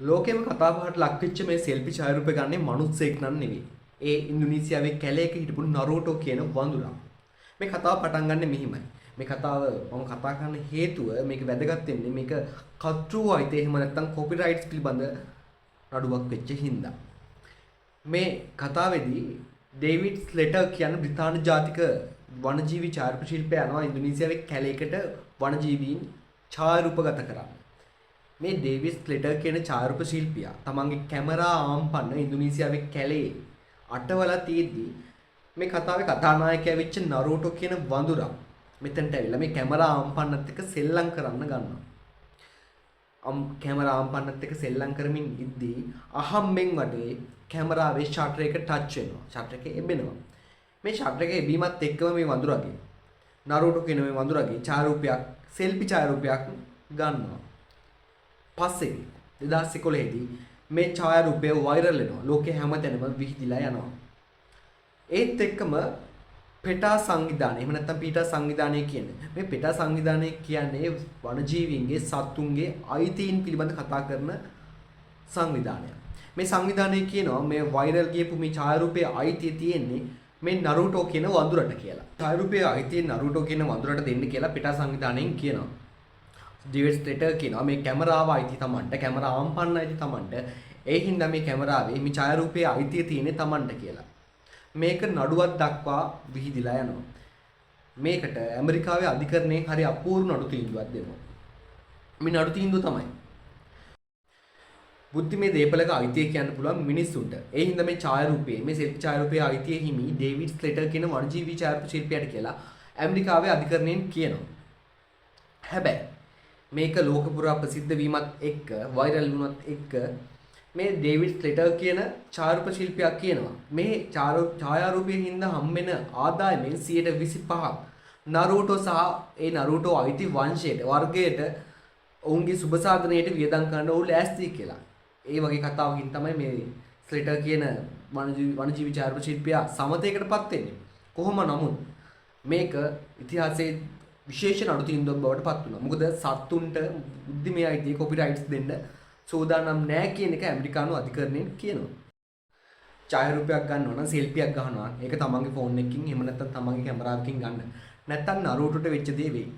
ලෝකෙම කතාබහට ලක් වෙච්ච මේ සෙල්ෆි ඡායාරූප ගන්නේ මනුස්සයෙක් නන් නෙවෙයි. ඒ ඉන්දුනීසියාවේ කැලේක හිටපු නරෝටෝ කියන වඳුරා. මේ කතාව පටන් ගන්න මෙහිමයි. මේ කතාව මම කතා කරන්න හේතුව මේක වැදගත් වෙන්නේ මේක කතෘ අයිතේ එහෙම නැත්නම් කොපිරයිට්ස් පිළිබඳ නඩුවක් වෙච්ච හින්දා. මේ කතාවේදී ඩේවිඩ් ස්ලෙටර් කියන බ්‍රිතාන්‍ය ජාතික වනජීවි ඡායාරූප ශිල්පියා යනවා ඉන්දුනීසියාවේ කැලේකට වනජීවීන් ඡායාරූපගත කරන්න. මේ ඩේවිඩ් ස්ලෙටර් කියන ඡායාරූප ශිල්පියා තමන්ගේ කැමරා ආම්පන්න ඉන්දුනීසියාවේ කැලේ අටවලා තියෙද්දි මේ කතාවේ කතානායකයා වෙච්ච නරෝටෝ කියන වඳුරා මෙතනට ඇවිල්ලා මේ කැමරා ආම්පන්නත් එක්ක සෙල්ලම් කරන්න ගන්නවා. කැමරා ආම්පන්නත් එක්ක සෙල්ලම් කරමින් ඉද්දී අහම්බෙන් වගේ කැමරාවේ ෂටර් එක ටච් වෙනවා. ෂටර් එක එබෙනවා. මේ ෂටර් එක එබීමත් එක්කම මේ වඳුරාගේ නරෝටෝ කියන මේ වඳුරාගේ ඡායාරූපයක් සෙල්ෆි ඡායාරූපයක් ගන්නවා. පස්සේ 2011 දී මේ ඡායාරූපය වෛරල් වෙනවා. ලෝකේ හැමතැනම විහිදිලා යනවා. ඒත් එක්කම පෙටා සංවිධානය එහෙම නැත්නම් පීටා සංවිධානය කියන්නේ මේ පෙටා සංවිධානය කියන්නේ වනජීවීන්ගේ සත්තුන්ගේ අයිතීන් පිළිබඳ කතා කරන සංවිධානයක්. මේ සංවිධානය කියනවා මේ වෛරල් ගියපු මේ ඡායාරූපයේ අයිතිය තියෙන්නේ මේ නරූටෝ කියන වඳුරට කියලා. ඡායාරූපයේ අයිතිය නරූටෝ කියන වඳුරට දෙන්න කියලා පෙටා සංවිධානයෙන් කියනවා. ඩේවිඩ් ස්ලෙටර් කියනවා මේ කැමරාව අයිති තමන්ට කැමරා ආම්පන්න අයිති තමන්ට ඒ හින්දා මේ කැමරාවේ මේ ඡායාරූපයේ අයිතිය තියෙන්නේ තමන්ට කියලා. මේක නඩුවක් දක්වා විහිදිලා යනවා. මේකට ඇමරිකාවේ අධිකරණයේ හරි අපූර්ව නඩු තීන්දුවක් දෙනවා. මේ නඩු තීන්දුව තමයි බුද්ධිමය දේපලක අයිතිය කියන්න පුළුවන් මිනිස්සුන්ට. ඒ හින්දා මේ ඡායාරූපයේ මේ සෙල්ෆි ඡායාරූපයේ අයිතිය හිමි ඩේවිඩ් ස්ලෙටර් කියන වනජීවී ඡායාරූප ශිල්පියාට කියලා ඇමරිකාවේ අධිකරණයෙන් කියනවා. හැබැයි මේක ලෝක පුරා ප්‍රසිද්ධ වීමත් එක්ක වෛරල් වුණත් එක්ක මේ ඩේවිඩ් ස්ලෙටර් කියන ඡායාරූප ශිල්පියා කියනවා මේ ඡායාරූපයෙන් හින්දා හම්බෙන ආදායමෙන් 25% නරූටෝ සහ ඒ නරූටෝ අයිති වංශයට වර්ගයට ඔවුන්ගේ සුබ සාධනයට වියදම් කරන්න ඔවුන් ලෑස්ති කියලා. ඒ වගේ කතාවකින් තමයි මේ ස්ලෙටර් කියන වනජීවි ඡායාරූප ශිල්පියා සමතයකටපත් වෙන්නේ. කොහොම නමුත් මේක ඉතිහාසයේ විශේෂ නඩු තීන්දුවක් බවට පත් වුණා. මොකද සත්තුන්ට බුද්ධිමය අයිතිය කොපිරයිට්ස් දෙන්න සෝදානම් නැහැ කියන එක ඇමරිකානු අධිකරණයෙන් කියනවා. ඡායාරූපයක් ගන්නවා නම් සෙල්ෆියක් ගන්නවා. ඒක තමන්ගේ ෆෝන් එකකින් එහෙම නැත්නම් තමන්ගේ කැමරාවකින් ගන්න. නැත්නම් නරූටෝට වෙච්ච දේ වෙයි.